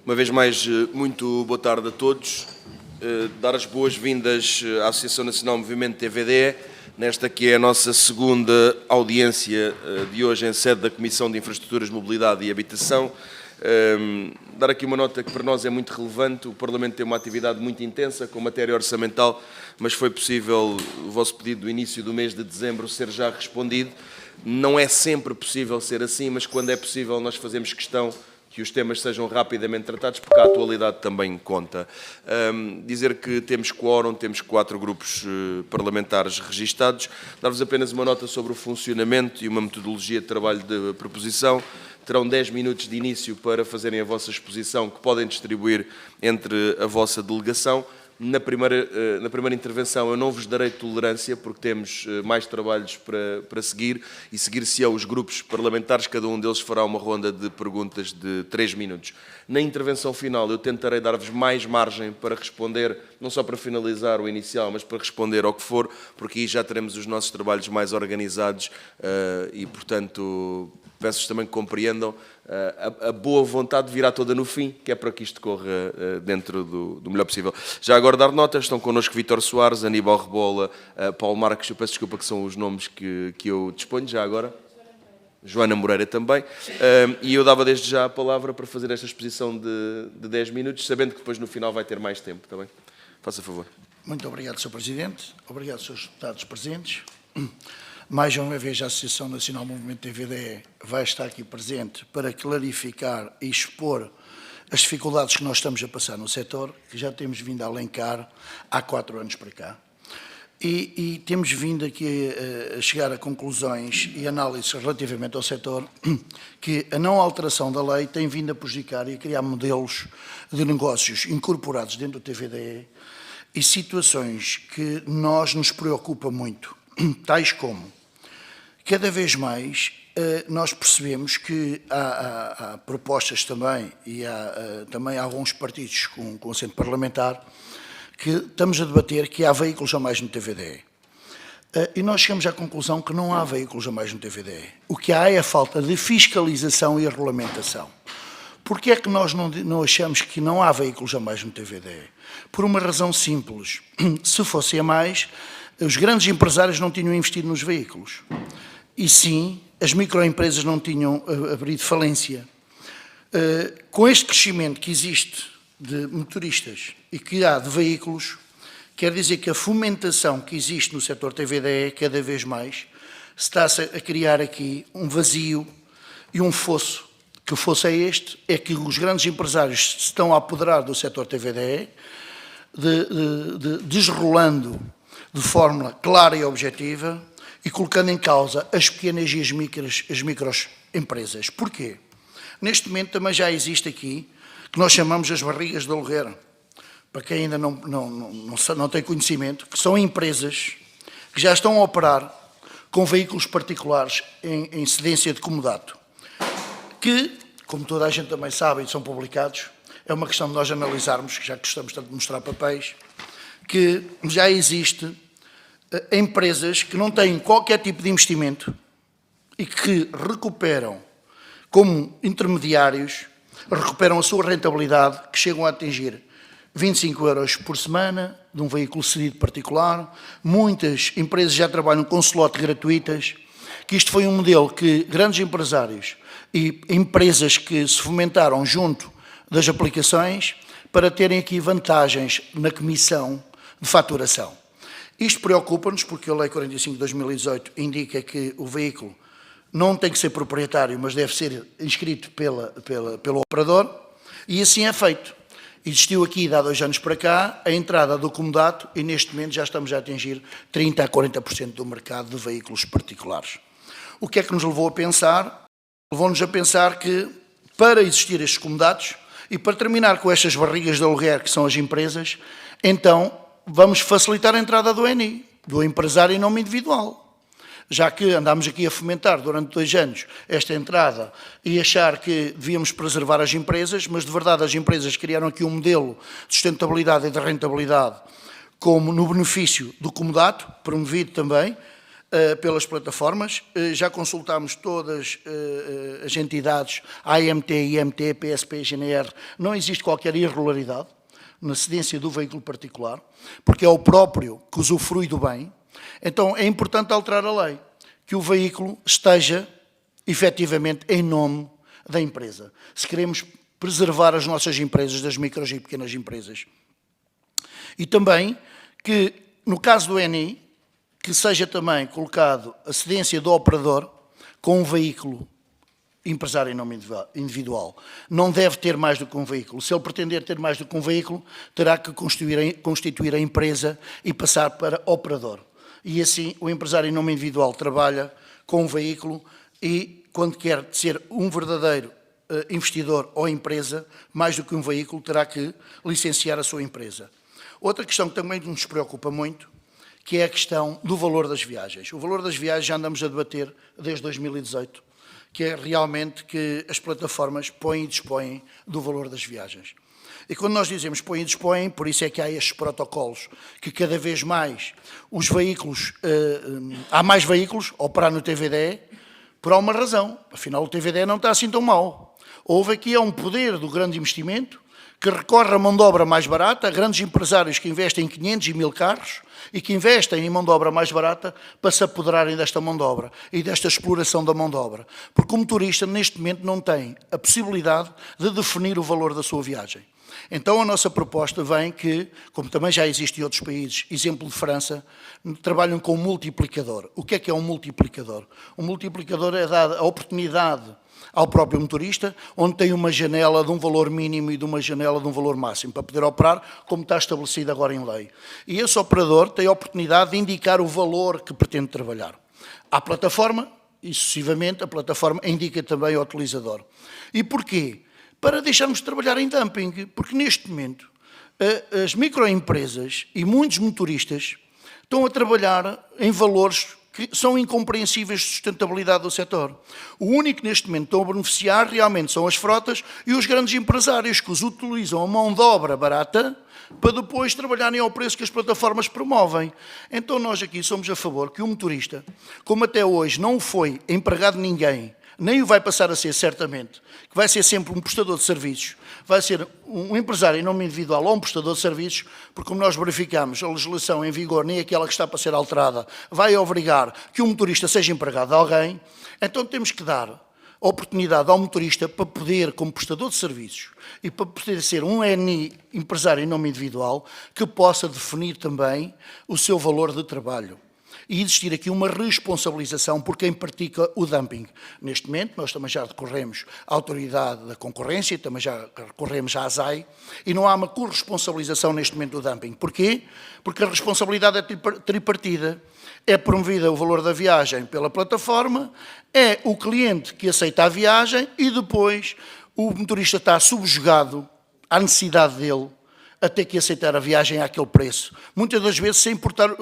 Uma vez mais, muito boa tarde a todos. Dar as boas-vindas à Associação Nacional Movimento TVDE, nesta que é a nossa segunda audiência de hoje em sede da Comissão de Infraestruturas, Mobilidade e Habitação. Dar aqui uma nota que para nós é muito relevante. O Parlamento tem uma atividade muito intensa com matéria orçamental, mas foi possível o vosso pedido do início do mês de dezembro ser já respondido. Não é sempre possível ser assim, mas quando é possível nós fazemos questão que os temas sejam rapidamente tratados, porque a atualidade também conta. Dizer que temos quórum, temos 4 grupos parlamentares registados. Dar-vos apenas uma nota sobre o funcionamento e uma metodologia de trabalho de proposição. Terão 10 minutos de início para fazerem a vossa exposição, que podem distribuir entre a vossa delegação. Na primeira intervenção eu não vos darei tolerância, porque temos mais trabalhos para seguir, e seguir-se-ão os grupos parlamentares, cada um deles fará uma ronda de perguntas de 3 minutos. Na intervenção final eu tentarei dar-vos mais margem para responder, não só para finalizar o inicial, mas para responder ao que for, porque aí já teremos os nossos trabalhos mais organizados e, portanto, peço-vos também que compreendam. A boa vontade virá toda no fim, que é para que isto corra dentro do melhor possível. Já agora dar notas, estão connosco Vítor Soares, Aníbal Rebola, Paulo Marques, eu peço desculpa que são os nomes que eu disponho já agora. Joana Moreira também. E eu dava desde já a palavra para fazer esta exposição de 10 minutos, sabendo que depois no final vai ter mais tempo, está bem? Faça favor. Muito obrigado, Sr. Presidente. Obrigado, Srs. Deputados presentes. Mais uma vez, a Associação Nacional Movimento TVDE vai estar aqui presente para clarificar e expor as dificuldades que nós estamos a passar no setor, que já temos vindo a alencar há 4 anos para cá. E temos vindo aqui a chegar a conclusões e análises relativamente ao setor, que a não alteração da lei tem vindo a prejudicar e a criar modelos de negócios incorporados dentro do TVDE e situações que nos preocupa muito, tais como, cada vez mais, nós percebemos que há propostas também, e há também alguns partidos com assento parlamentar, que estamos a debater que há veículos a mais no TVDE. E nós chegamos à conclusão que não há veículos a mais no TVDE. O que há é a falta de fiscalização e regulamentação. Porquê é que nós não achamos que não há veículos a mais no TVDE? Por uma razão simples. Se fosse a mais, os grandes empresários não tinham investido nos veículos. E sim, as microempresas não tinham abrido falência. Com este crescimento que existe de motoristas e que há de veículos, quer dizer que a fomentação que existe no setor TVDE, cada vez mais, está-se a criar aqui um vazio e um fosso. Que fosso é este? É que os grandes empresários se estão a apoderar do setor TVDE, desrolando de forma clara e objetiva, e colocando em causa as pequenas e as microempresas. Porquê? Neste momento também já existe aqui, que nós chamamos as barrigas de aluguer, para quem ainda não tem conhecimento, que são empresas que já estão a operar com veículos particulares em cedência de comodato, que, como toda a gente também sabe e são publicados, é uma questão de nós analisarmos, já que gostamos tanto de mostrar papéis, que já existe empresas que não têm qualquer tipo de investimento e que recuperam, como intermediários, recuperam a sua rentabilidade, que chegam a atingir 25 euros por semana de um veículo cedido particular. Muitas empresas já trabalham com slot gratuitas, que isto foi um modelo que grandes empresários e empresas que se fomentaram junto das aplicações para terem aqui vantagens na comissão de faturação. Isto preocupa-nos porque a Lei 45 de 2018 indica que o veículo não tem que ser proprietário, mas deve ser inscrito pelo operador, e assim é feito. Existiu aqui, há 2 anos para cá, a entrada do comodato e neste momento já estamos a atingir 30% a 40% do mercado de veículos particulares. O que é que nos levou a pensar? Levou-nos a pensar que, para existir estes comodatos e para terminar com estas barrigas de aluguer que são as empresas, então vamos facilitar a entrada do ENI, do empresário em nome individual. Já que andámos aqui a fomentar durante 2 anos esta entrada e achar que devíamos preservar as empresas, mas de verdade as empresas criaram aqui um modelo de sustentabilidade e de rentabilidade como no benefício do comodato, promovido também, pelas plataformas. Já consultámos todas as entidades, AMT, IMT, PSP, GNR, não existe qualquer irregularidade na cedência do veículo particular, porque é o próprio que usufrui do bem. Então é importante alterar a lei, que o veículo esteja efetivamente em nome da empresa. Se queremos preservar as nossas empresas, das micros e pequenas empresas. E também que, no caso do ENI, que seja também colocado a cedência do operador com um veículo empresário em nome individual. Não deve ter mais do que um veículo. Se ele pretender ter mais do que um veículo, terá que constituir a empresa e passar para operador. E assim o empresário em nome individual trabalha com um veículo e, quando quer ser um verdadeiro investidor ou empresa, mais do que um veículo, terá que licenciar a sua empresa. Outra questão que também nos preocupa muito, que é a questão do valor das viagens. O valor das viagens já andamos a debater desde 2018, que é realmente que as plataformas põem e dispõem do valor das viagens. E quando nós dizemos põem e dispõem, por isso é que há estes protocolos, que cada vez mais os veículos, há mais veículos a operar no TVDE, por uma razão, afinal o TVDE não está assim tão mal. Houve aqui um poder do grande investimento, que recorre a mão de obra mais barata, grandes empresários que investem em 500 e 1000 carros e que investem em mão de obra mais barata para se apoderarem desta mão de obra e desta exploração da mão de obra. Porque o motorista, neste momento, não tem a possibilidade de definir o valor da sua viagem. Então, a nossa proposta vem que, como também já existe em outros países, exemplo de França, trabalham com um multiplicador. O que é um multiplicador? Um multiplicador é dar a oportunidade ao próprio motorista, onde tem uma janela de um valor mínimo e de uma janela de um valor máximo, para poder operar como está estabelecido agora em lei. E esse operador tem a oportunidade de indicar o valor que pretende trabalhar. À plataforma, e sucessivamente, a plataforma indica também ao utilizador. E porquê? Para deixarmos de trabalhar em dumping, porque neste momento as microempresas e muitos motoristas estão a trabalhar em valores que são incompreensíveis de sustentabilidade do setor. O único que neste momento estão a beneficiar realmente são as frotas e os grandes empresários que os utilizam a mão de obra barata para depois trabalharem ao preço que as plataformas promovem. Então nós aqui somos a favor que o motorista, como até hoje não foi empregado de ninguém, nem o vai passar a ser certamente, que vai ser sempre um prestador de serviços, vai ser um empresário em nome individual ou um prestador de serviços, porque como nós verificamos, a legislação em vigor, nem aquela que está para ser alterada, vai obrigar que o motorista seja empregado de alguém, então temos que dar oportunidade ao motorista para poder, como prestador de serviços, e para poder ser um ENI empresário em nome individual, que possa definir também o seu valor de trabalho. E existir aqui uma responsabilização por quem pratica o dumping. Neste momento, nós também já recorremos à Autoridade da Concorrência, também já recorremos à ASAI, e não há uma corresponsabilização neste momento do dumping. Porquê? Porque a responsabilidade é tripartida. É promovida o valor da viagem pela plataforma, é o cliente que aceita a viagem e depois o motorista está subjugado à necessidade dele a ter que aceitar a viagem àquele preço, muitas das vezes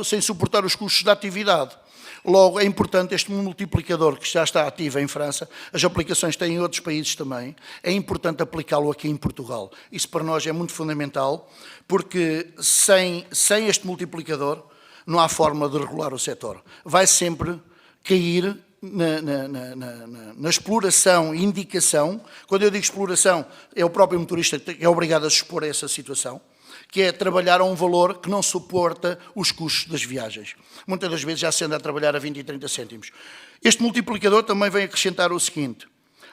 sem suportar os custos da atividade. Logo, é importante este multiplicador que já está ativo em França, as aplicações têm em outros países também, é importante aplicá-lo aqui em Portugal. Isso para nós é muito fundamental, porque sem este multiplicador não há forma de regular o setor. Vai sempre cair na exploração e indicação. Quando eu digo exploração, é o próprio motorista que é obrigado a se expor a essa situação, que é trabalhar a um valor que não suporta os custos das viagens. Muitas das vezes já se anda a trabalhar a 20 e 30 cêntimos. Este multiplicador também vem acrescentar o seguinte: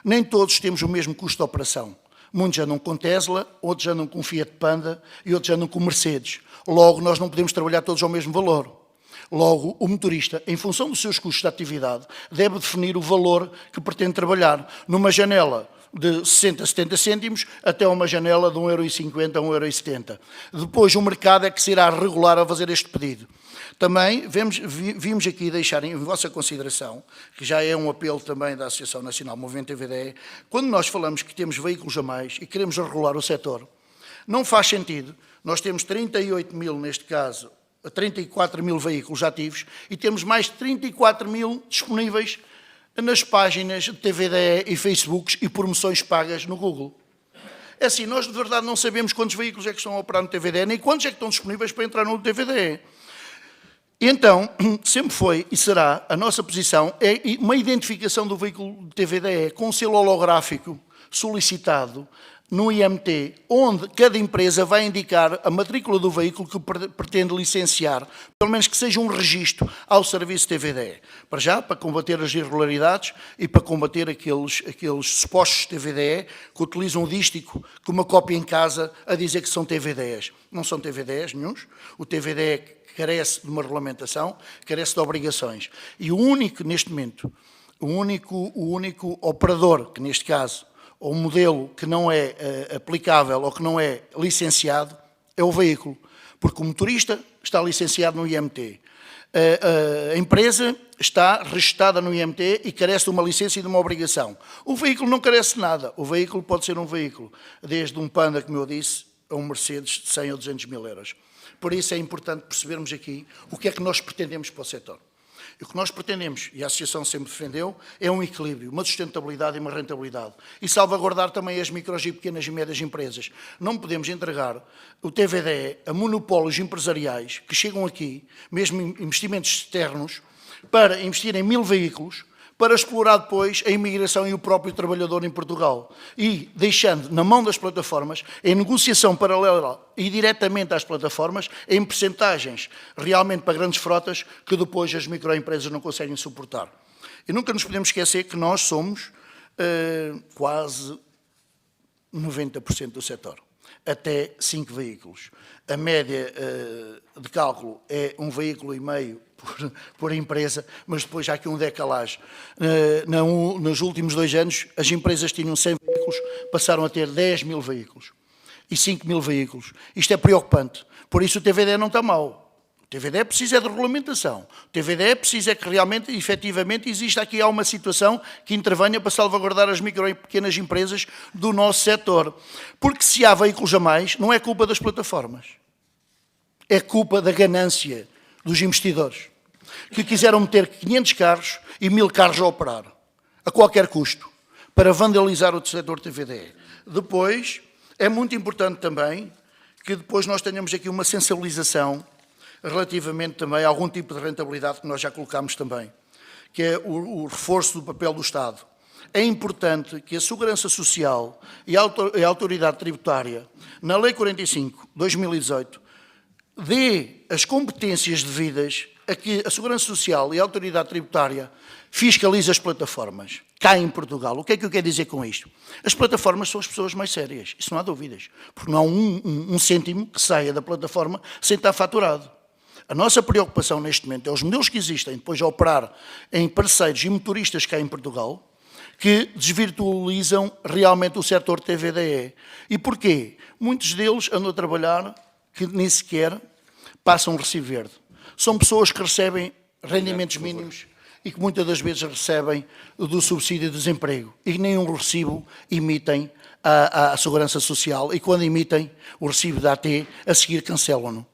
nem todos temos o mesmo custo de operação. Muitos andam com Tesla, outros andam com Fiat Panda e outros andam com Mercedes. Logo, nós não podemos trabalhar todos ao mesmo valor. Logo, o motorista, em função dos seus custos de atividade, deve definir o valor que pretende trabalhar, numa janela de 60 a 70 cêntimos até uma janela de 1,50 € a 1,70 €. Depois o mercado é que se irá regular a fazer este pedido. Também vimos aqui deixar em vossa consideração, que já é um apelo também da Associação Nacional Movimento TVDE, quando nós falamos que temos veículos a mais e queremos regular o setor, não faz sentido. Nós temos 38 mil, neste caso, 34 mil veículos ativos e temos mais de 34 mil disponíveis nas páginas de TVDE e Facebooks e promoções pagas no Google. É assim, nós de verdade não sabemos quantos veículos é que estão a operar no TVDE, nem quantos é que estão disponíveis para entrar no TVDE. E então, sempre foi e será a nossa posição é uma identificação do veículo de TVDE com um selo holográfico solicitado no IMT, onde cada empresa vai indicar a matrícula do veículo que pretende licenciar, pelo menos que seja um registro ao serviço TVDE. Para já, para combater as irregularidades e para combater aqueles supostos TVDE que utilizam o dístico com uma cópia em casa a dizer que são TVDEs. Não são TVDEs nenhuns. O TVDE carece de uma regulamentação, carece de obrigações. E o único, neste momento, o único operador, que neste caso, ou um modelo que não é aplicável ou que não é licenciado, é o veículo. Porque o motorista está licenciado no IMT. A empresa está registrada no IMT e carece de uma licença e de uma obrigação. O veículo não carece de nada. O veículo pode ser um veículo, desde um Panda, como eu disse, a um Mercedes de 100 ou 200 mil euros. Por isso é importante percebermos aqui o que é que nós pretendemos para o setor. E o que nós pretendemos, e a Associação sempre defendeu, é um equilíbrio, uma sustentabilidade e uma rentabilidade. E salvaguardar também as micros e pequenas e médias empresas. Não podemos entregar o TVDE a monopólios empresariais que chegam aqui, mesmo investimentos externos, para investir em 1000 veículos, para explorar depois a imigração e o próprio trabalhador em Portugal. E deixando na mão das plataformas, em negociação paralela e diretamente às plataformas, em percentagens realmente para grandes frotas que depois as microempresas não conseguem suportar. E nunca nos podemos esquecer que nós somos quase 90% do setor, até 5 veículos. A média de cálculo é 1,5 veículo por empresa, mas depois há aqui um decalagem. Nos últimos 2 anos, as empresas tinham 100 veículos, passaram a ter 10 mil veículos e 5 mil veículos. Isto é preocupante. Por isso o TVDE não está mau. O TVDE precisa de regulamentação. O TVDE precisa que realmente, efetivamente, exista aqui uma situação que intervenha para salvaguardar as micro e pequenas empresas do nosso setor. Porque se há veículos a mais, não é culpa das plataformas. É culpa da ganância dos investidores, que quiseram meter 500 carros e 1000 carros a operar, a qualquer custo, para vandalizar o setor TVDE. Depois, é muito importante também que depois nós tenhamos aqui uma sensibilização relativamente também a algum tipo de rentabilidade que nós já colocámos também, que é o reforço do papel do Estado. É importante que a Segurança Social e a Autoridade Tributária, na Lei 45/2018, dê as competências devidas a que a Segurança Social e a Autoridade Tributária fiscalizem as plataformas, cá em Portugal. O que é que eu quero dizer com isto? As plataformas são as pessoas mais sérias, isso não há dúvidas, porque não há um cêntimo que saia da plataforma sem estar faturado. A nossa preocupação neste momento é os modelos que existem depois de operar em parceiros e motoristas cá em Portugal, que desvirtualizam realmente o setor TVDE. E porquê? Muitos deles andam a trabalhar que nem sequer passam um recibo verde. São pessoas que recebem rendimentos mínimos e que muitas das vezes recebem do subsídio de desemprego e nem um recibo emitem à Segurança Social e quando emitem o recibo da AT, a seguir cancelam-no.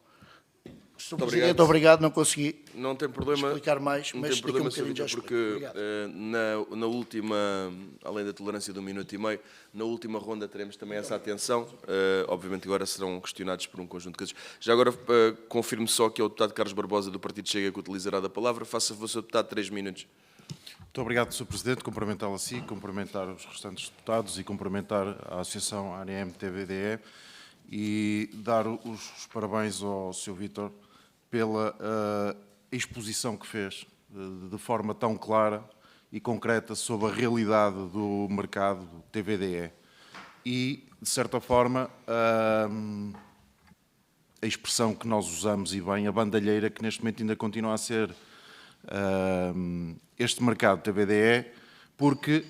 Sr. Presidente, obrigado, não consegui não tem problema, explicar mais, não mas tem problema, daqui a um bocadinho já porque na última, além da tolerância de 1 minuto e meio, na última ronda teremos também essa atenção. Obviamente agora serão questionados por um conjunto de casos. Já agora confirmo só que é o deputado Carlos Barbosa do Partido Chega que utilizará da palavra. Faça favor, Sr. deputado, 3 minutos. Muito obrigado, Sr. Presidente. Cumprimentá-lo a si, cumprimentar os restantes deputados e cumprimentar a Associação ANM-TVDE e dar os parabéns ao Sr. Vítor pela exposição que fez de forma tão clara e concreta sobre a realidade do mercado do TVDE. E, de certa forma, a expressão que nós usamos e bem, a bandalheira que neste momento ainda continua a ser este mercado TVDE, porque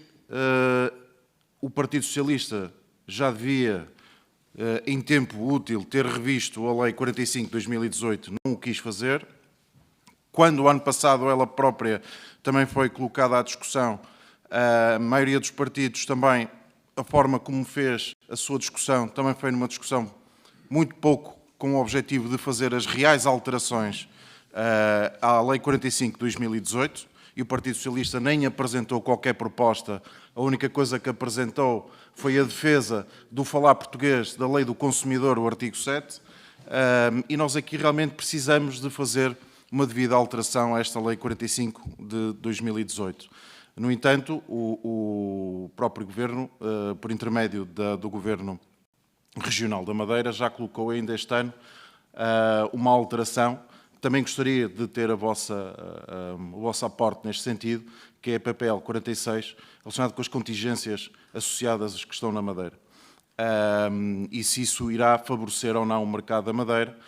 o Partido Socialista já devia, em tempo útil, ter revisto a Lei 45/2018, não o quis fazer. Quando o ano passado ela própria também foi colocada à discussão, a maioria dos partidos também, a forma como fez a sua discussão, também foi numa discussão muito pouco com o objetivo de fazer as reais alterações à Lei 45/2018, e o Partido Socialista nem apresentou qualquer proposta. A única coisa que apresentou foi a defesa do falar português da Lei do Consumidor, o artigo 7, e nós aqui realmente precisamos de fazer uma devida alteração a esta Lei 45 de 2018. No entanto, o próprio Governo, por intermédio do Governo Regional da Madeira, já colocou ainda este ano uma alteração. Também gostaria de ter o vosso aporte neste sentido, que é a PPL 46, relacionado com as contingências associadas que estão na Madeira. E se isso irá favorecer ou não o mercado da Madeira,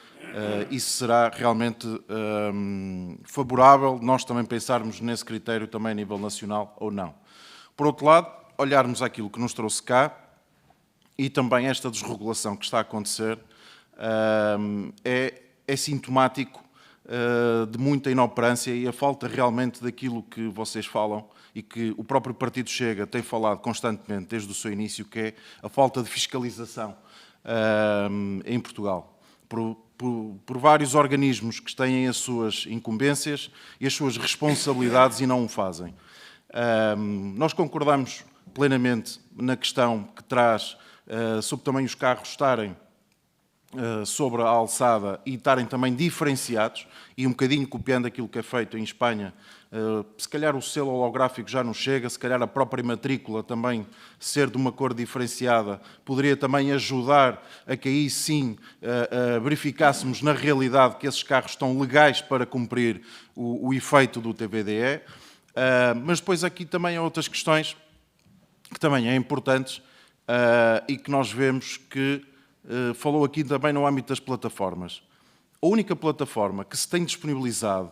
isso será realmente favorável, nós também pensarmos nesse critério também a nível nacional ou não. Por outro lado, olharmos aquilo que nos trouxe cá e também esta desregulação que está a acontecer é sintomático de muita inoperância e a falta realmente daquilo que vocês falam e que o próprio Partido Chega tem falado constantemente desde o seu início, que é a falta de fiscalização em Portugal. Por vários organismos que têm as suas incumbências e as suas responsabilidades e não o fazem. Nós concordamos plenamente na questão que traz sobre também os carros estarem sobre a alçada e estarem também diferenciados e um bocadinho copiando aquilo que é feito em Espanha. Se calhar o selo holográfico já não chega, se calhar a própria matrícula também ser de uma cor diferenciada poderia também ajudar a que aí sim verificássemos na realidade que esses carros estão legais para cumprir o efeito do TVDE. Mas depois aqui também há outras questões que também é importantes e que nós vemos que falou aqui também no âmbito das plataformas. A única plataforma que se tem disponibilizado,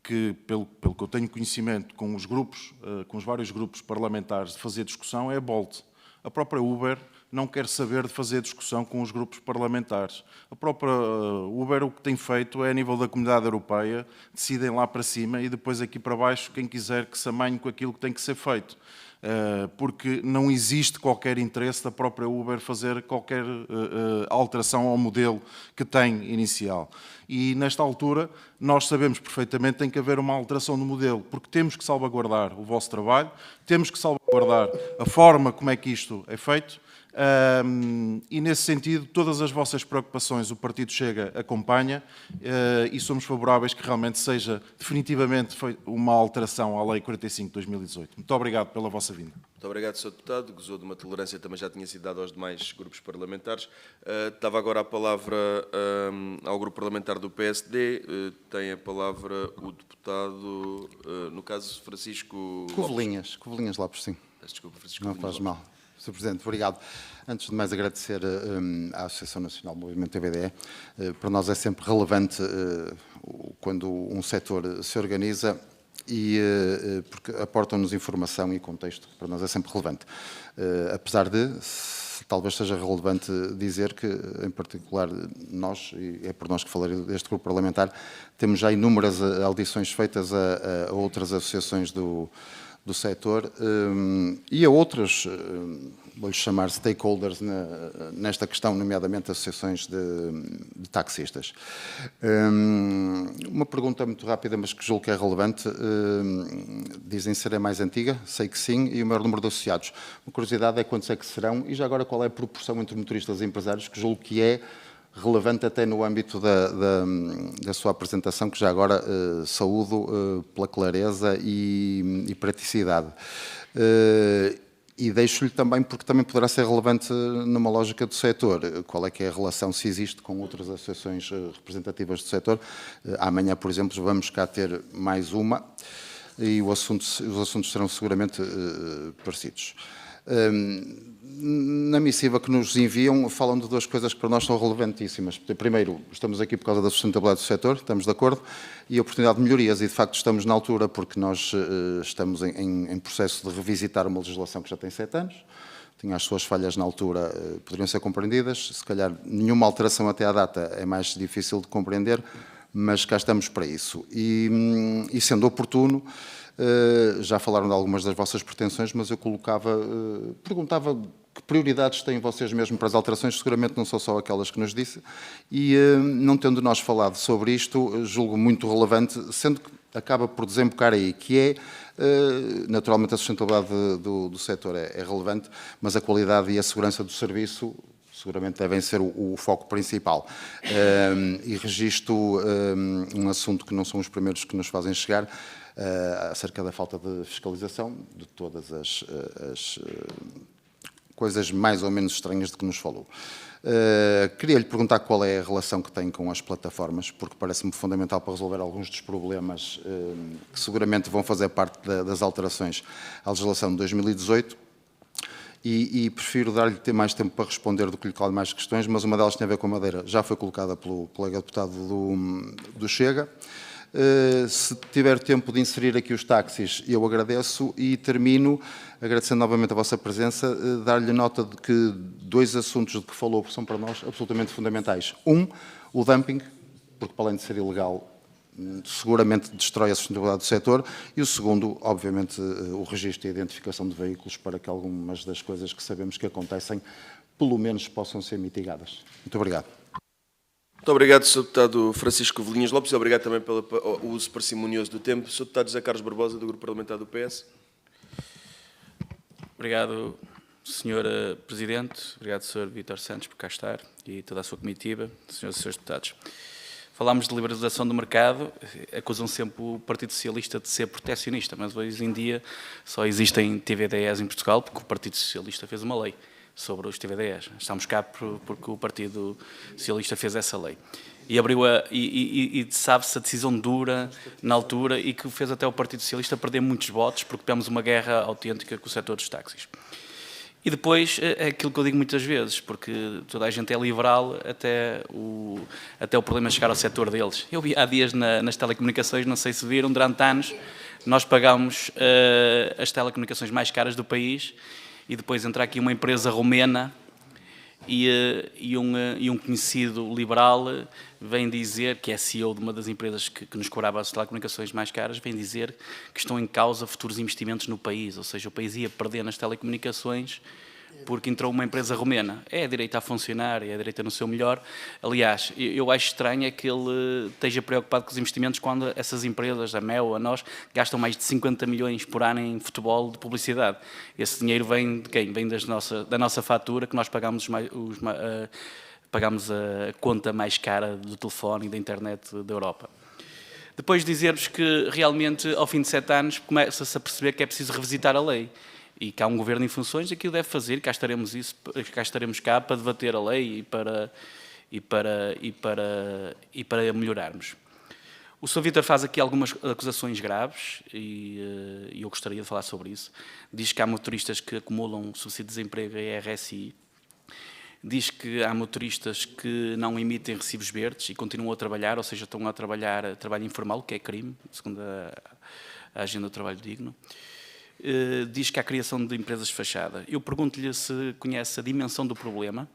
que pelo que eu tenho conhecimento com os grupos, com os vários grupos parlamentares de fazer discussão, é a Bolt. A própria Uber não quer saber de fazer discussão com os grupos parlamentares. A própria Uber o que tem feito é, a nível da Comunidade Europeia, decidem lá para cima e depois aqui para baixo quem quiser que se amanhe com aquilo que tem que ser feito. Porque não existe qualquer interesse da própria Uber fazer qualquer alteração ao modelo que tem inicial. E nesta altura nós sabemos perfeitamente que tem que haver uma alteração do modelo, porque temos que salvaguardar o vosso trabalho, temos que salvaguardar a forma como é que isto é feito. E nesse sentido, todas as vossas preocupações o Partido Chega acompanha e somos favoráveis que realmente seja definitivamente uma alteração à Lei 45 de 2018. Muito obrigado pela vossa vinda. Muito obrigado, Sr. Deputado. Gozou de uma tolerância também já tinha sido dada aos demais grupos parlamentares. Dava agora a palavra ao grupo parlamentar do PSD. Tem a palavra o deputado, no caso, Francisco Covelinhas lá por cima. Desculpa, Francisco. Não faz mal. Sr. Presidente, obrigado. Antes de mais agradecer à Associação Nacional do Movimento TVDE. Para nós é sempre relevante quando um setor se organiza e porque aportam-nos informação e contexto, para nós é sempre relevante. Apesar de, talvez seja relevante dizer que, em particular, nós, e é por nós que falarei deste grupo parlamentar, temos já inúmeras audições feitas a outras associações do setor e a outras, vou-lhes chamar stakeholders nesta questão, nomeadamente associações de taxistas. Uma pergunta muito rápida, mas que julgo que é relevante. Dizem ser a mais antiga, sei que sim, e o maior número de associados. Uma curiosidade é quantos é que serão e já agora qual é a proporção entre motoristas e empresários, que julgo que é relevante até no âmbito da sua apresentação, que já agora saúdo pela clareza e praticidade. E deixo-lhe também, porque também poderá ser relevante numa lógica do setor, qual é que é a relação, se existe, com outras associações representativas do setor. Amanhã, por exemplo, vamos cá ter mais uma e os assuntos serão seguramente parecidos. Na missiva que nos enviam, falam de duas coisas que para nós são relevantíssimas. Primeiro, estamos aqui por causa da sustentabilidade do setor, estamos de acordo, e a oportunidade de melhorias, e de facto estamos na altura, porque nós estamos em processo de revisitar uma legislação que já tem 7 anos, tinha as suas falhas na altura, poderiam ser compreendidas, se calhar nenhuma alteração até à data é mais difícil de compreender, mas cá estamos para isso. E sendo oportuno, já falaram de algumas das vossas pretensões, mas eu perguntava que prioridades têm vocês mesmo para as alterações, seguramente não são só aquelas que nos disse, e não tendo nós falado sobre isto, julgo muito relevante, sendo que acaba por desembocar aí, que é, naturalmente a sustentabilidade do setor é relevante, mas a qualidade e a segurança do serviço seguramente devem ser o foco principal. E registro um assunto que não são os primeiros que nos fazem chegar, acerca da falta de fiscalização de todas as coisas mais ou menos estranhas de que nos falou. Queria-lhe perguntar qual é a relação que tem com as plataformas, porque parece-me fundamental para resolver alguns dos problemas que seguramente vão fazer parte das alterações à legislação de 2018. E prefiro dar-lhe mais tempo para responder do que lhe colocar mais questões, mas uma delas tem a ver com a Madeira. Já foi colocada pelo colega deputado do Chega. Se tiver tempo de inserir aqui os táxis, eu agradeço e termino agradecendo novamente a vossa presença, dar-lhe nota de que 2 assuntos de que falou são para nós absolutamente fundamentais. O dumping, porque para além de ser ilegal, seguramente destrói a sustentabilidade do setor, e o segundo, obviamente, o registro e a identificação de veículos para que algumas das coisas que sabemos que acontecem, pelo menos possam ser mitigadas. Muito obrigado. Muito obrigado, Sr. Deputado Francisco Velinhas Lopes, e obrigado também pelo uso parcimonioso do tempo. Sr. Deputado José Carlos Barbosa, do Grupo Parlamentar do PS. Obrigado, Sr. Presidente. Obrigado, Sr. Vítor Santos, por cá estar, e toda a sua comitiva, Srs. e Srs. Deputados. Falámos de liberalização do mercado, acusam sempre o Partido Socialista de ser proteccionista, mas hoje em dia só existem TVDEs em Portugal porque o Partido Socialista fez uma lei sobre os TVDEs. Estamos cá porque o Partido Socialista fez essa lei. E abriu e sabe-se a decisão dura na altura e que fez até o Partido Socialista perder muitos votos porque tivemos uma guerra autêntica com o setor dos táxis. E depois é aquilo que eu digo muitas vezes, porque toda a gente é liberal até o problema chegar ao setor deles. Eu vi há dias nas telecomunicações, não sei se viram, durante anos nós pagámos as telecomunicações mais caras do país e depois entra aqui uma empresa romena e um conhecido liberal vem dizer, que é CEO de uma das empresas que nos cobrava as telecomunicações mais caras, vem dizer que estão em causa futuros investimentos no país, ou seja, o país ia perder nas telecomunicações porque entrou uma empresa romena. É a direita a funcionar, é a direita no seu melhor. Aliás, eu acho estranho é que ele esteja preocupado com os investimentos quando essas empresas, a Mel, a nós, gastam mais de 50 milhões por ano em futebol de publicidade. Esse dinheiro vem de quem? Vem da nossa fatura, que nós pagamos, pagamos a conta mais cara do telefone e da internet da Europa. Depois dizer-vos que realmente, ao fim de 7 anos, começa-se a perceber que é preciso revisitar a lei. E que há um governo em funções, aquilo deve fazer, cá estaremos cá para debater a lei e para melhorarmos. O Sr. Vítor faz aqui algumas acusações graves e eu gostaria de falar sobre isso. Diz que há motoristas que acumulam subsídio de desemprego e RSI. Diz que há motoristas que não emitem recibos verdes e continuam a trabalhar, ou seja, estão a trabalhar trabalho informal, o que é crime, segundo a Agenda do Trabalho Digno. Diz que há criação de empresas de fachada. Eu pergunto-lhe se conhece a dimensão do problema,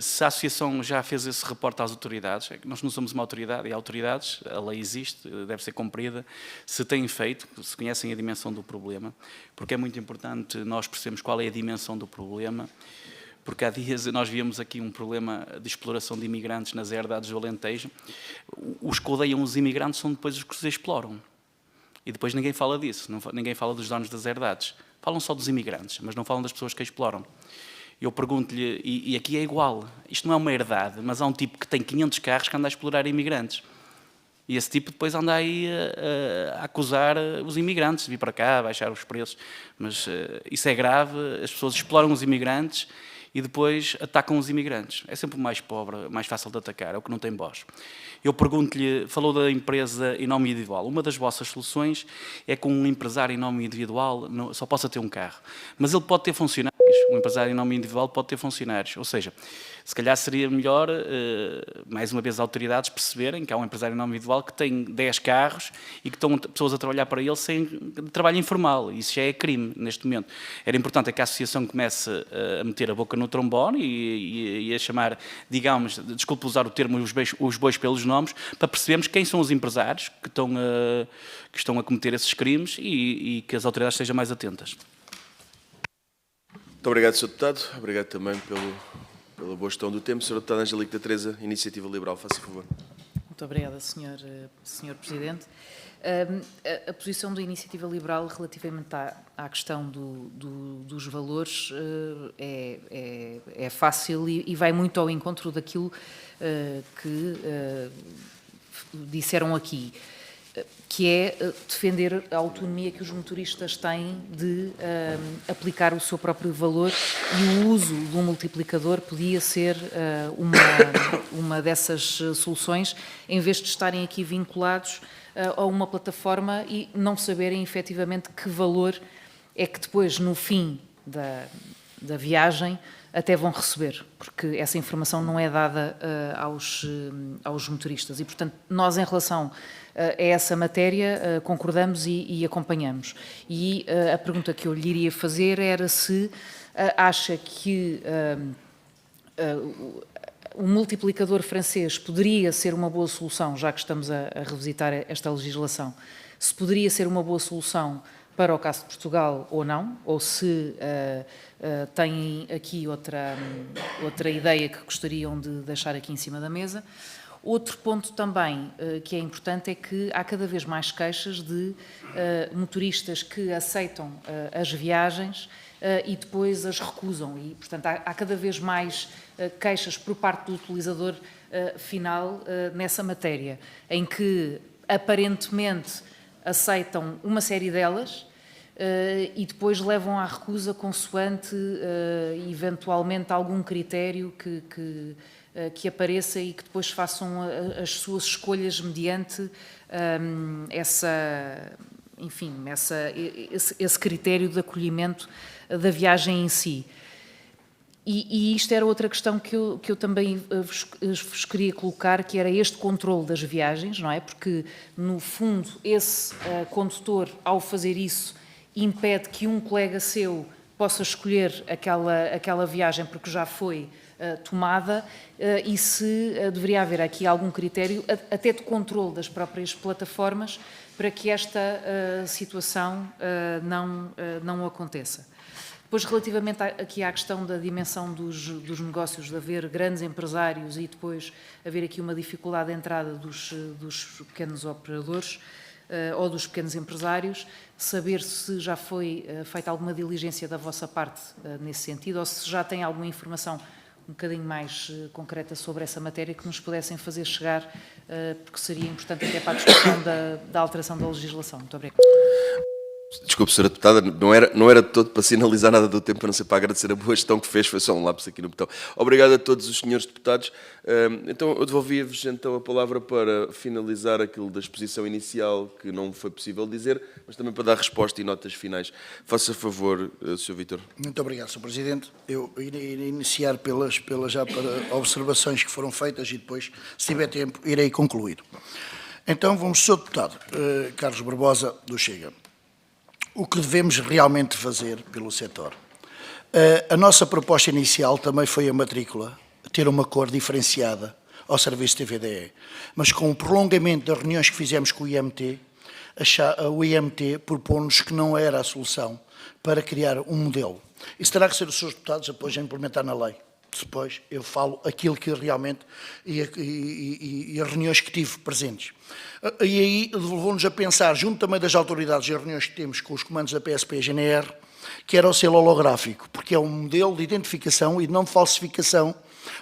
se a Associação já fez esse reporte às autoridades. Nós não somos uma autoridade, e há autoridades, a lei existe, deve ser cumprida, se têm feito, se conhecem a dimensão do problema, porque é muito importante nós percebermos qual é a dimensão do problema, porque há dias nós víamos aqui um problema de exploração de imigrantes nas herdades do Alentejo. Os que odeiam os imigrantes são depois os que os exploram. E depois ninguém fala disso, ninguém fala dos donos das herdades. Falam só dos imigrantes, mas não falam das pessoas que a exploram. Eu pergunto-lhe, e aqui é igual, isto não é uma herdade, mas há um tipo que tem 500 carros que anda a explorar imigrantes. E esse tipo depois anda aí a acusar os imigrantes de vir para cá, a baixar os preços. Mas isso é grave, as pessoas exploram os imigrantes e depois atacam os imigrantes. É sempre o mais pobre, mais fácil de atacar, é o que não tem voz. Eu pergunto-lhe, falou da empresa em nome individual. Uma das vossas soluções é que um empresário em nome individual só possa ter um carro. Mas ele pode ter funcionários. Um empresário em nome individual pode ter funcionários. Ou seja, se calhar seria melhor, mais uma vez, as autoridades perceberem que há um empresário em nome individual que tem 10 carros e que estão pessoas a trabalhar para ele sem trabalho informal. Isso já é crime neste momento. Era importante que a associação comece a meter a boca no trombone e a chamar, digamos, desculpe usar o termo, os bois pelos nomes, para percebermos quem são os empresários que estão a cometer esses crimes e que as autoridades estejam mais atentas. Muito obrigado, Sr. Deputado. Obrigado também pela boa gestão do tempo. Sra. Deputada Angélica da Teresa, Iniciativa Liberal, faça favor. Muito obrigada, Sr. Presidente. A posição da Iniciativa Liberal relativamente à questão dos valores é fácil e vai muito ao encontro daquilo que disseram aqui, que é defender a autonomia que os motoristas têm de aplicar o seu próprio valor, e o uso de um multiplicador podia ser uma dessas soluções, em vez de estarem aqui vinculados a uma plataforma e não saberem efetivamente que valor é que depois, no fim da viagem, até vão receber, porque essa informação não é dada aos motoristas. E, portanto, nós, em relação a essa matéria, concordamos e acompanhamos. E a pergunta que eu lhe iria fazer era se acha que o multiplicador francês poderia ser uma boa solução, já que estamos a revisitar esta legislação, se poderia ser uma boa solução para o caso de Portugal ou não, ou se têm aqui outra ideia que gostariam de deixar aqui em cima da mesa. Outro ponto também que é importante é que há cada vez mais queixas de motoristas que aceitam as viagens e depois as recusam. E, portanto, há cada vez mais queixas por parte do utilizador final nessa matéria, em que aparentemente aceitam uma série delas e depois levam à recusa consoante eventualmente algum critério que apareça e que depois façam as suas escolhas mediante esse critério de acolhimento da viagem em si. E isto era outra questão que eu também vos queria colocar, que era este controle das viagens, não é? Porque, no fundo, esse condutor, ao fazer isso, impede que um colega seu possa escolher aquela viagem porque já foi tomada, e se deveria haver aqui algum critério, até de controle das próprias plataformas, para que esta situação não aconteça. Depois, relativamente aqui à questão da dimensão dos negócios, de haver grandes empresários e depois haver aqui uma dificuldade de entrada dos pequenos operadores ou dos pequenos empresários, saber se já foi feita alguma diligência da vossa parte nesse sentido, ou se já tem alguma informação um bocadinho mais concreta sobre essa matéria que nos pudessem fazer chegar, porque seria importante até para a discussão da alteração da legislação. Muito obrigada. Desculpe, Sra. Deputada, não era de todo para sinalizar nada do tempo, a não ser para agradecer a boa gestão que fez, foi só um lapso aqui no botão. Obrigado a todos os senhores deputados. Então, eu devolvia-vos então a palavra para finalizar aquilo da exposição inicial que não foi possível dizer, mas também para dar resposta e notas finais. Faça favor, Sr. Vítor. Muito obrigado, Sr. Presidente. Eu irei iniciar pelas observações que foram feitas e depois, se tiver tempo, irei concluir. Então, vamos, Sr. Deputado Carlos Barbosa, do Chega. O que devemos realmente fazer pelo setor? A nossa proposta inicial também foi a matrícula, ter uma cor diferenciada ao serviço TVDE, mas com o prolongamento das reuniões que fizemos com o IMT, o IMT propôs-nos que não era a solução para criar um modelo. Isso terá que ser os seus deputados depois a implementar na lei. Depois eu falo aquilo que realmente e as reuniões que tive presentes. E aí levou-nos a pensar, junto também das autoridades e as reuniões que temos com os comandos da PSP e GNR, que era o selo holográfico, porque é um modelo de identificação e de não falsificação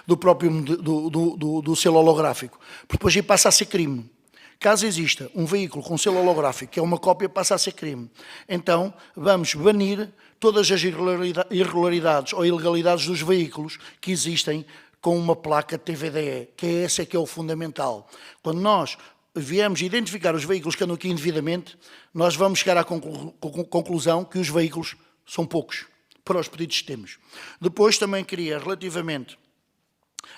do próprio do selo holográfico, porque depois aí passa a ser crime. Caso exista um veículo com selo holográfico, que é uma cópia, passa a ser crime. Então, vamos banir todas as irregularidades ou ilegalidades dos veículos que existem com uma placa TVDE, que é esse que é o fundamental. Quando nós viemos identificar os veículos que andam aqui indevidamente, nós vamos chegar à conclusão que os veículos são poucos para os pedidos que temos. Depois também queria, relativamente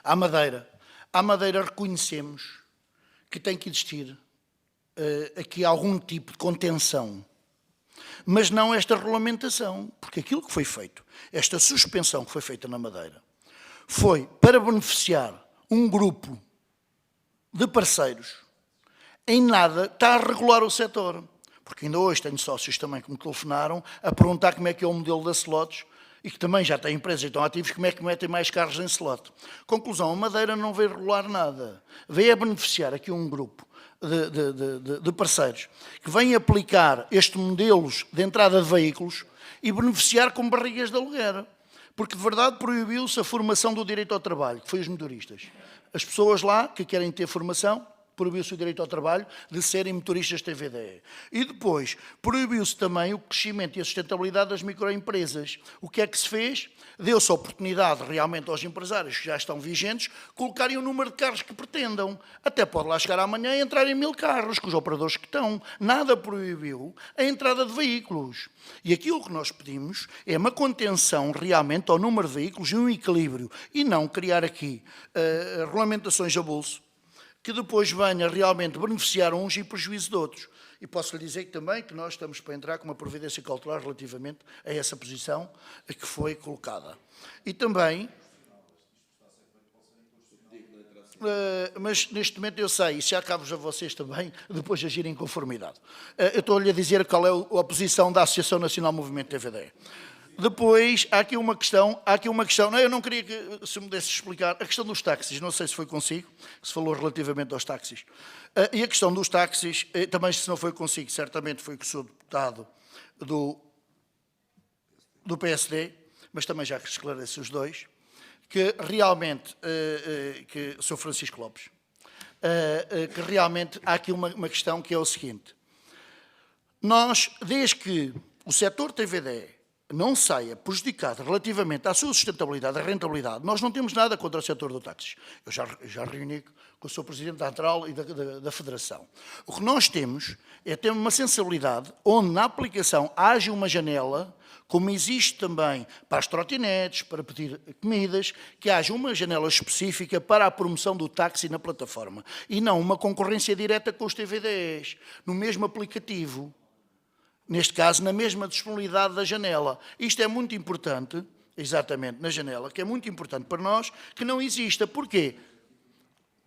à Madeira. À Madeira reconhecemos que tem que existir aqui algum tipo de contenção, mas não esta regulamentação, porque aquilo que foi feito, esta suspensão que foi feita na Madeira, foi para beneficiar um grupo de parceiros, em nada está a regular o setor, porque ainda hoje tenho sócios também que me telefonaram a perguntar como é que é o modelo da slots, e que também já têm empresas e estão ativos, como é que metem mais carros em slot? Conclusão, a Madeira não veio regular nada. Veio a beneficiar aqui um grupo de parceiros que vêm aplicar estes modelos de entrada de veículos e beneficiar com barrigas de aluguer. Porque, de verdade, proibiu-se a formação do direito ao trabalho, que foi os motoristas. As pessoas lá que querem ter formação, proibiu-se o direito ao trabalho de serem motoristas TVDE. E depois, proibiu-se também o crescimento e a sustentabilidade das microempresas. O que é que se fez? Deu-se a oportunidade realmente aos empresários que já estão vigentes colocarem o número de carros que pretendam. Até pode lá chegar amanhã e entrarem 1000 carros, com os operadores que estão. Nada proibiu a entrada de veículos. E aquilo que nós pedimos é uma contenção realmente ao número de veículos e um equilíbrio. E não criar aqui regulamentações a bolso, que depois venha realmente beneficiar uns e prejuízo de outros. E posso lhe dizer também que nós estamos para entrar com uma providência cautelar relativamente a essa posição que foi colocada. E também, mas neste momento eu sei, e se há cabos a vocês também, depois agirem em conformidade. Eu estou-lhe a dizer qual é a posição da Associação Nacional Movimento TVDE. Depois, há aqui uma questão, não, eu não queria que se me desse explicar, a questão dos táxis, não sei se foi consigo, se falou relativamente aos táxis. E a questão dos táxis, também se não foi consigo, certamente foi que sou deputado do PSD, mas também já que esclarece os dois, que realmente, que sou Francisco Lopes, que realmente há aqui uma questão que é o seguinte, nós, desde que o setor TVDE não saia prejudicado relativamente à sua sustentabilidade, à rentabilidade, nós não temos nada contra o setor do táxi. Eu já reuni com o Sr. Presidente da Antral e da Federação. O que nós temos é ter uma sensibilidade onde na aplicação haja uma janela, como existe também para as trotinetes, para pedir comidas, que haja uma janela específica para a promoção do táxi na plataforma e não uma concorrência direta com os TVDs, no mesmo aplicativo. Neste caso, na mesma disponibilidade da janela. Isto é muito importante, exatamente, na janela, que é muito importante para nós, que não exista. Porquê?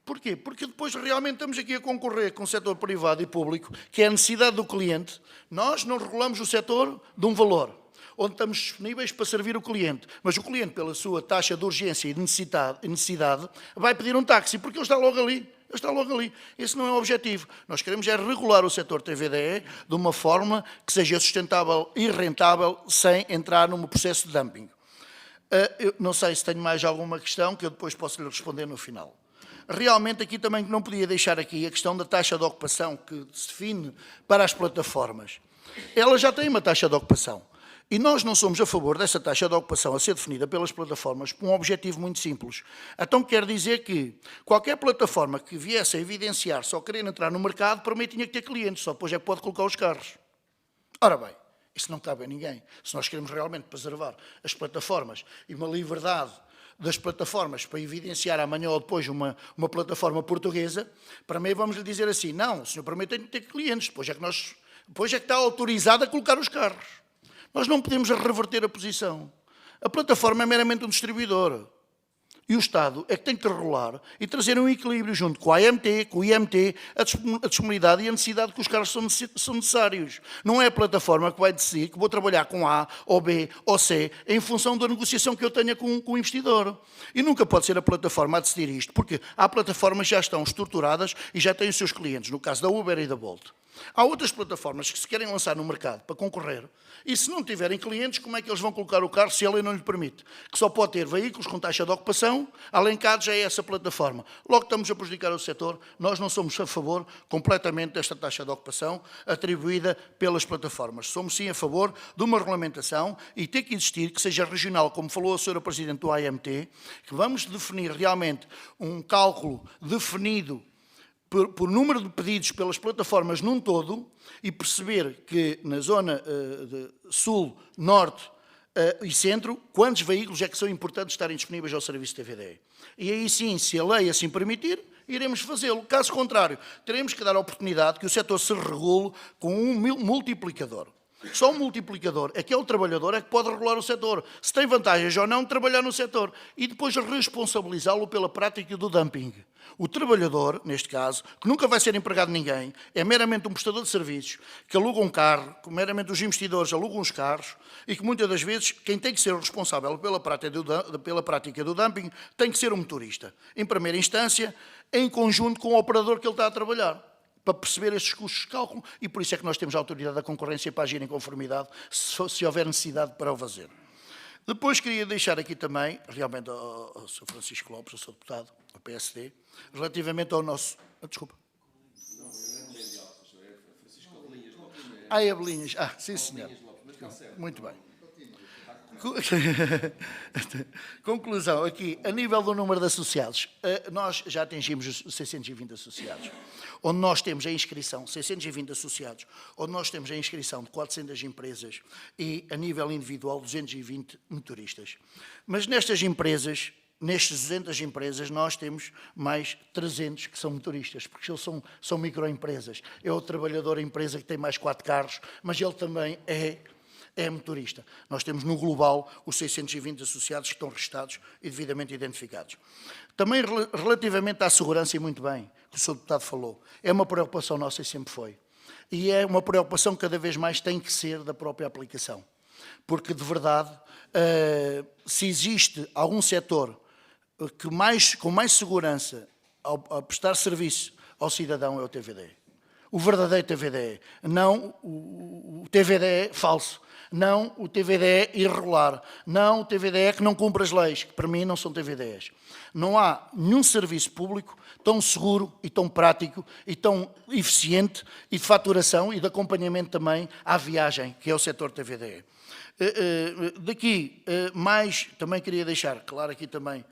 Porquê? Porque depois realmente estamos aqui a concorrer com o setor privado e público, que é a necessidade do cliente. Nós não regulamos o setor de um valor, onde estamos disponíveis para servir o cliente. Mas o cliente, pela sua taxa de urgência e necessidade, vai pedir um táxi, porque ele está logo ali. Esse não é o objetivo. Nós queremos é regular o setor TVDE de uma forma que seja sustentável e rentável sem entrar num processo de dumping. Eu não sei se tenho mais alguma questão que eu depois posso lhe responder no final. Realmente aqui também não podia deixar aqui a questão da taxa de ocupação que se define para as plataformas. Ela já tem uma taxa de ocupação. E nós não somos a favor dessa taxa de ocupação a ser definida pelas plataformas por um objetivo muito simples. Então quer dizer que qualquer plataforma que viesse a evidenciar só querer entrar no mercado, para mim tinha que ter clientes, só depois é que pode colocar os carros. Ora bem, isso não cabe a ninguém. Se nós queremos realmente preservar as plataformas e uma liberdade das plataformas para evidenciar amanhã ou depois uma plataforma portuguesa, para mim vamos lhe dizer assim, não, o senhor para mim tem que ter clientes, depois é que está autorizado a colocar os carros. Nós não podemos reverter a posição. A plataforma é meramente um distribuidor. E o Estado é que tem que regular e trazer um equilíbrio junto com a AMT, com o IMT, a disponibilidade e a necessidade que os carros são necessários. Não é a plataforma que vai decidir que vou trabalhar com A, ou B, ou C, em função da negociação que eu tenha com o investidor. E nunca pode ser a plataforma a decidir isto, porque há plataformas que já estão estruturadas e já têm os seus clientes, no caso da Uber e da Bolt. Há outras plataformas que se querem lançar no mercado para concorrer e se não tiverem clientes, como é que eles vão colocar o carro se a lei não lhe permite? Que só pode ter veículos com taxa de ocupação, alencados a essa plataforma. Logo estamos a prejudicar o setor, nós não somos a favor completamente desta taxa de ocupação atribuída pelas plataformas. Somos sim a favor de uma regulamentação e tem que existir, que seja regional, como falou a Sra. Presidente do AMT, que vamos definir realmente um cálculo definido por número de pedidos pelas plataformas num todo e perceber que na zona de sul, norte e centro, quantos veículos é que são importantes estarem disponíveis ao serviço TVDE. E aí sim, se a lei assim permitir, iremos fazê-lo. Caso contrário, teremos que dar a oportunidade que o setor se regule com um multiplicador. Só o multiplicador é que é o trabalhador é que pode regular o setor, se tem vantagens ou não de trabalhar no setor, e depois responsabilizá-lo pela prática do dumping. O trabalhador, neste caso, que nunca vai ser empregado de ninguém, é meramente um prestador de serviços, que aluga um carro, que meramente os investidores alugam os carros, e que muitas das vezes quem tem que ser o responsável pela prática do dumping tem que ser o motorista. Em primeira instância, em conjunto com o operador que ele está a trabalhar, para perceber estes custos de cálculo, e por isso é que nós temos a autoridade da concorrência para agir em conformidade, se houver necessidade para o fazer. Depois queria deixar aqui também, realmente ao Sr. Francisco Lopes, ao Sr. Deputado, ao PSD, relativamente ao nosso... Desculpa. É Belinhas. Sim, senhor. Muito bem. Conclusão, aqui, a nível do número de associados, nós já atingimos os 620 associados, onde nós temos a inscrição, 620 associados, onde nós temos a inscrição de 400 empresas e, a nível individual, 220 motoristas. Mas nestas empresas, nestas 200 empresas, nós temos mais 300 que são motoristas, porque eles são microempresas. É o trabalhador, a empresa que tem mais 4 carros, mas ele também é motorista. Nós temos no global os 620 associados que estão registados e devidamente identificados. Também relativamente à segurança, e muito bem, que o Sr. Deputado falou, é uma preocupação nossa e sempre foi. E é uma preocupação que cada vez mais tem que ser da própria aplicação. Porque, de verdade, se existe algum setor que com mais segurança a prestar serviço ao cidadão é o TVDE. O verdadeiro TVDE, não o TVDE falso. Não o TVDE irregular, não o TVDE que não cumpre as leis, que para mim não são TVDEs. Não há nenhum serviço público tão seguro e tão prático e tão eficiente e de faturação e de acompanhamento também à viagem, que é o setor TVDE. Daqui, mais, também queria deixar claro aqui também,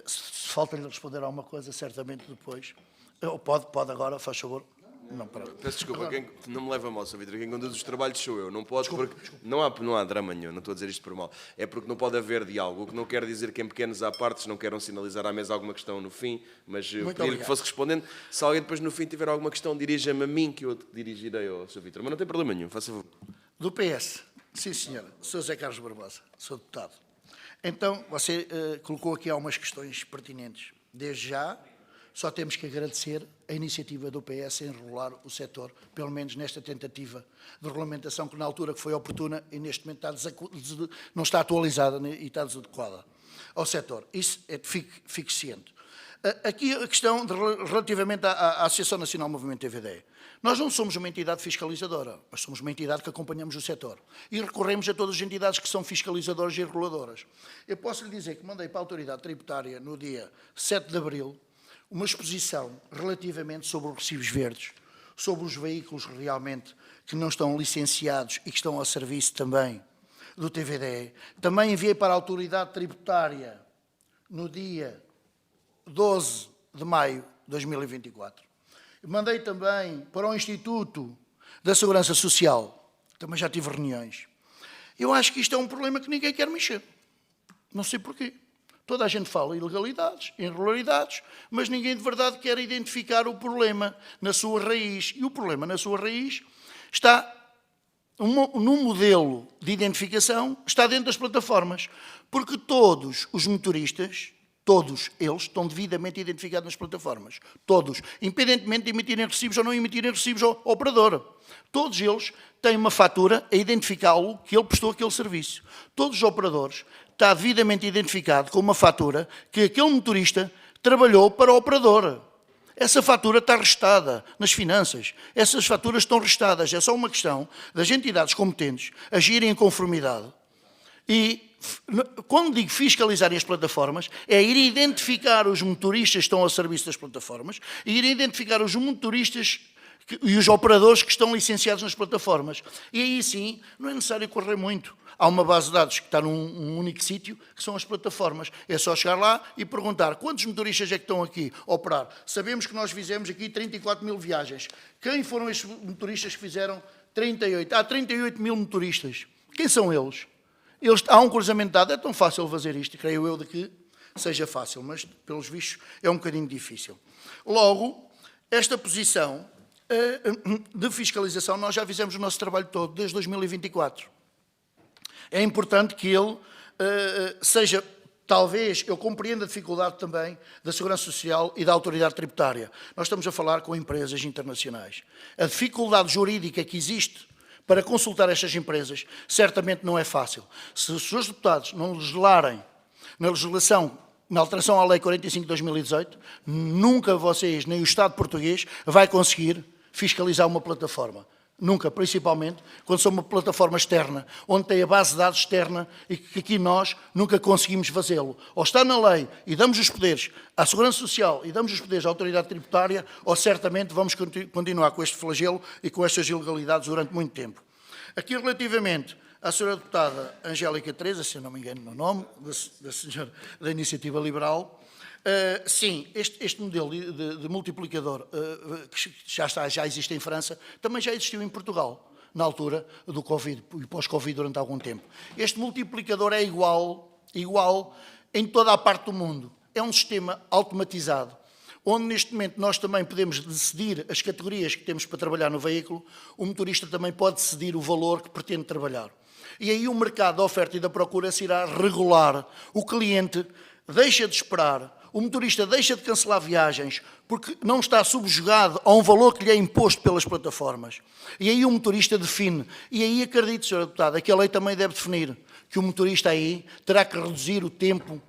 se falta-lhe responder a alguma coisa, certamente depois, ou pode agora, faz favor. Não, peço desculpa, não me leva a mal, Sr. Vítor, quem conduz os trabalhos sou eu, não pode, porque não há drama nenhum, não estou a dizer isto por mal, é porque não pode haver diálogo, o que não quer dizer que em pequenos à parte não queiram sinalizar à mesa alguma questão no fim, mas eu pedi que fosse respondendo, se alguém depois no fim tiver alguma questão, dirija-me a mim, que eu dirigirei ao Sr. Vítor, mas não tem problema nenhum, faça favor. Do PS, sim senhora, Sr. José Carlos Barbosa, Sr. Deputado. Então, você colocou aqui algumas questões pertinentes, desde já. Só temos que agradecer a iniciativa do PS em regular o setor, pelo menos nesta tentativa de regulamentação que na altura que foi oportuna e neste momento não está atualizada e está desadequada ao setor. Isso fique ciente. Aqui a questão relativamente à Associação Nacional Movimento TVDE. Nós não somos uma entidade fiscalizadora, mas somos uma entidade que acompanhamos o setor e recorremos a todas as entidades que são fiscalizadoras e reguladoras. Eu posso lhe dizer que mandei para a Autoridade Tributária no dia 7 de abril uma exposição relativamente sobre os recibos verdes, sobre os veículos realmente que não estão licenciados e que estão ao serviço também do TVDE. Também enviei para a Autoridade Tributária no dia 12 de maio de 2024. Mandei também para o Instituto da Segurança Social, também já tive reuniões. Eu acho que isto é um problema que ninguém quer mexer. Não sei porquê. Toda a gente fala ilegalidades, irregularidades, mas ninguém de verdade quer identificar o problema na sua raiz. E o problema na sua raiz está num modelo de identificação, está dentro das plataformas. Porque todos os motoristas, todos eles, estão devidamente identificados nas plataformas. Todos, independentemente de emitirem recibos ou não emitirem recibos ao operador. Todos eles têm uma fatura a identificá-lo que ele prestou aquele serviço. Todos os operadores está devidamente identificado com uma fatura que aquele motorista trabalhou para o operador. Essa fatura está restada nas finanças. Essas faturas estão restadas. É só uma questão das entidades competentes agirem em conformidade. E quando digo fiscalizarem as plataformas, é ir identificar os motoristas que estão ao serviço das plataformas e ir identificar os motoristas e os operadores que estão licenciados nas plataformas. E aí sim, não é necessário correr muito. Há uma base de dados que está num único sítio, que são as plataformas. É só chegar lá e perguntar quantos motoristas é que estão aqui a operar. Sabemos que nós fizemos aqui 34 mil viagens. Quem foram estes motoristas que fizeram 38? Há 38 mil motoristas. Quem são eles? Há um cruzamento de dados. É tão fácil fazer isto, creio eu, de que seja fácil, mas, pelos vistos, é um bocadinho difícil. Logo, esta posição de fiscalização, nós já fizemos o nosso trabalho todo, desde 2024. É importante que ele seja, talvez, eu compreendo a dificuldade também da Segurança Social e da Autoridade Tributária. Nós estamos a falar com empresas internacionais. A dificuldade jurídica que existe para consultar estas empresas certamente não é fácil. Se os seus deputados não legislarem na legislação, na alteração à Lei 45 de 2018, nunca vocês, nem o Estado português, vai conseguir fiscalizar uma plataforma. Nunca, principalmente quando são uma plataforma externa, onde tem a base de dados externa e que aqui nós nunca conseguimos fazê-lo. Ou está na lei e damos os poderes à Segurança Social e damos os poderes à Autoridade Tributária, ou certamente vamos continuar com este flagelo e com estas ilegalidades durante muito tempo. Aqui relativamente à senhora deputada Angélica Teresa, se eu não me engano no nome, da senhora da Iniciativa Liberal, sim, este modelo de multiplicador que já existe em França, também já existiu em Portugal, na altura do Covid e pós-Covid durante algum tempo. Este multiplicador é igual em toda a parte do mundo. É um sistema automatizado, onde neste momento nós também podemos decidir as categorias que temos para trabalhar no veículo, o motorista também pode decidir o valor que pretende trabalhar. E aí o mercado da oferta e da procura se irá regular. O cliente deixa de esperar, o motorista deixa de cancelar viagens porque não está subjugado a um valor que lhe é imposto pelas plataformas. E aí o motorista define. E aí acredito, Sra. Deputada, que a lei também deve definir que o motorista aí terá que reduzir o tempo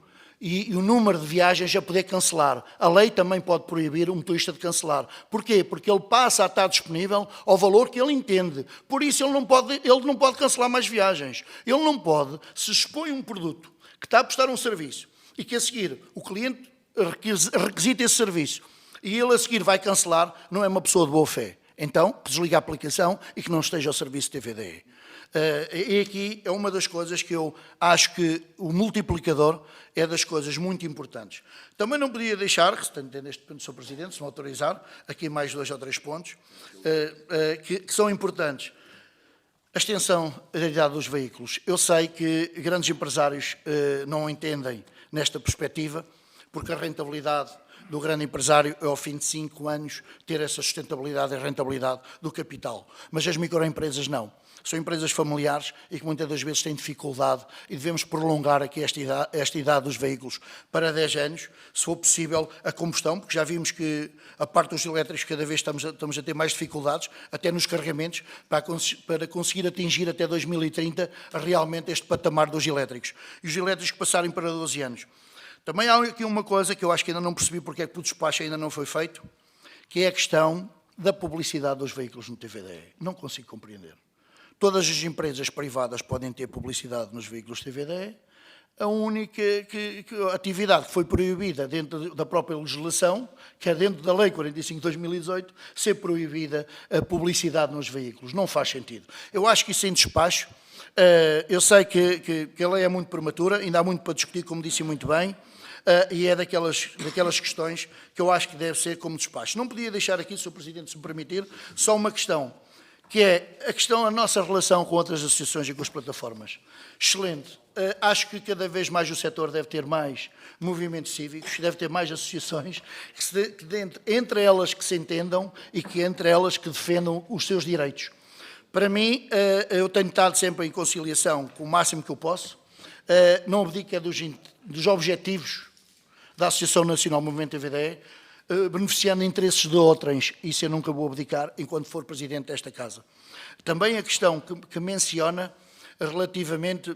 e o número de viagens a poder cancelar. A lei também pode proibir o motorista de cancelar. Porquê? Porque ele passa a estar disponível ao valor que ele entende. Por isso ele não pode cancelar mais viagens. Ele não pode, se expõe um produto que está a prestar um serviço e que a seguir o cliente requisita esse serviço e ele a seguir vai cancelar, não é uma pessoa de boa fé. Então, que desligue a aplicação e que não esteja ao serviço de TVDE. E aqui é uma das coisas que eu acho que o multiplicador é das coisas muito importantes. Também não podia deixar, neste ponto, Sr. Presidente, se me autorizar, aqui mais 2 ou 3 pontos, que são importantes. A extensão da idade dos veículos. Eu sei que grandes empresários não entendem nesta perspectiva, porque a rentabilidade do grande empresário é, ao fim de 5 anos, ter essa sustentabilidade e rentabilidade do capital. Mas as microempresas não. São empresas familiares e que muitas das vezes têm dificuldade e devemos prolongar aqui esta idade dos veículos para 10 anos, se for possível, a combustão, porque já vimos que a parte dos elétricos cada vez estamos a ter mais dificuldades, até nos carregamentos, para conseguir atingir até 2030 realmente este patamar dos elétricos. E os elétricos passarem para 12 anos. Também há aqui uma coisa que eu acho que ainda não percebi porque é que o despacho ainda não foi feito, que é a questão da publicidade dos veículos no TVDE. Não consigo compreender. Todas as empresas privadas podem ter publicidade nos veículos TVDE. A única atividade que foi proibida dentro da própria legislação, que é dentro da Lei 45 de 2018, ser proibida a publicidade nos veículos. Não faz sentido. Eu acho que isso em despacho, eu sei que a lei é muito prematura, ainda há muito para discutir, como disse muito bem, e é daquelas questões que eu acho que deve ser como despacho. Não podia deixar aqui, Sr. Presidente, se me permitir, só uma questão, que é a nossa relação com outras associações e com as plataformas. Excelente. Acho que cada vez mais o setor deve ter mais movimentos cívicos, deve ter mais associações, entre elas que se entendam e que entre elas que defendam os seus direitos. Para mim, eu tenho estado sempre em conciliação com o máximo que eu posso, não abdico dos objetivos da Associação Nacional Movimento TVDE, beneficiando interesses de outrens, isso eu nunca vou abdicar enquanto for Presidente desta Casa. Também a questão que menciona relativamente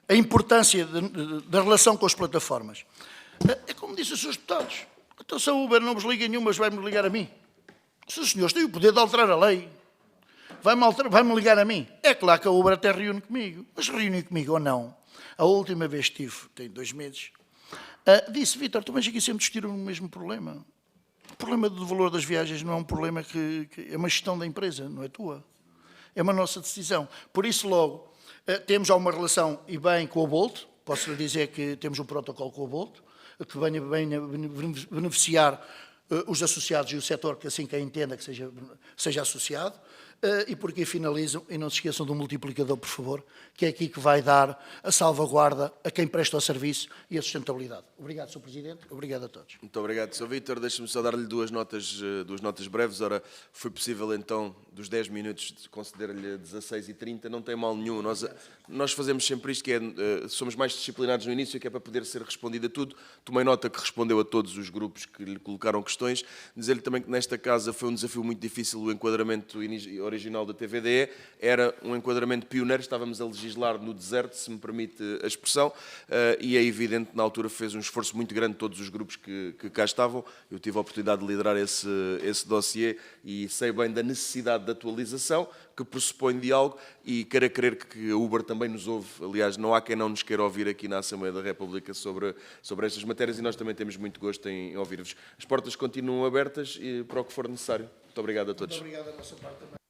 a importância da relação com as plataformas. É como disse os seus deputados, então se a Uber não vos liga nenhuma, mas vai-me ligar a mim. Se os senhores têm o poder de alterar a lei, vai-me ligar a mim. É claro que a Uber até reúne comigo, mas reúne comigo ou não. A última vez que estive, tem 2 meses, disse, Vítor, tu vais aqui sempre discutir o mesmo problema. O problema do valor das viagens não é um problema que é uma gestão da empresa, não é tua. É uma nossa decisão. Por isso, logo, temos já uma relação, e bem, com o Bolt. Posso lhe dizer que temos um protocolo com o Bolt, que venha beneficiar os associados e o setor que assim que a entenda que seja associado. E por aqui finalizam, e não se esqueçam do multiplicador, por favor, que é aqui que vai dar a salvaguarda a quem presta o serviço e a sustentabilidade. Obrigado, Sr. Presidente. Obrigado a todos. Muito obrigado, Sr. Vítor. Deixe-me só dar-lhe duas notas breves. Ora, foi possível então, dos 10 minutos, conceder-lhe 16h30, não tem mal nenhum. Nós fazemos sempre isto, que é, somos mais disciplinados no início, que é para poder ser respondido a tudo. Tomei nota que respondeu a todos os grupos que lhe colocaram questões. Dizer-lhe também que nesta casa foi um desafio muito difícil o enquadramento original da TVDE. Era um enquadramento pioneiro, estávamos a legislar no deserto, se me permite a expressão, e é evidente que na altura fez um esforço muito grande todos os grupos que cá estavam. Eu tive a oportunidade de liderar esse dossiê e sei bem da necessidade de atualização, que pressupõe diálogo, e quero crer que a Uber também nos ouve. Aliás, não há quem não nos queira ouvir aqui na Assembleia da República sobre estas matérias, e nós também temos muito gosto em ouvir-vos. As portas continuam abertas para o que for necessário. Muito obrigado a todos. Muito obrigado da nossa parte também.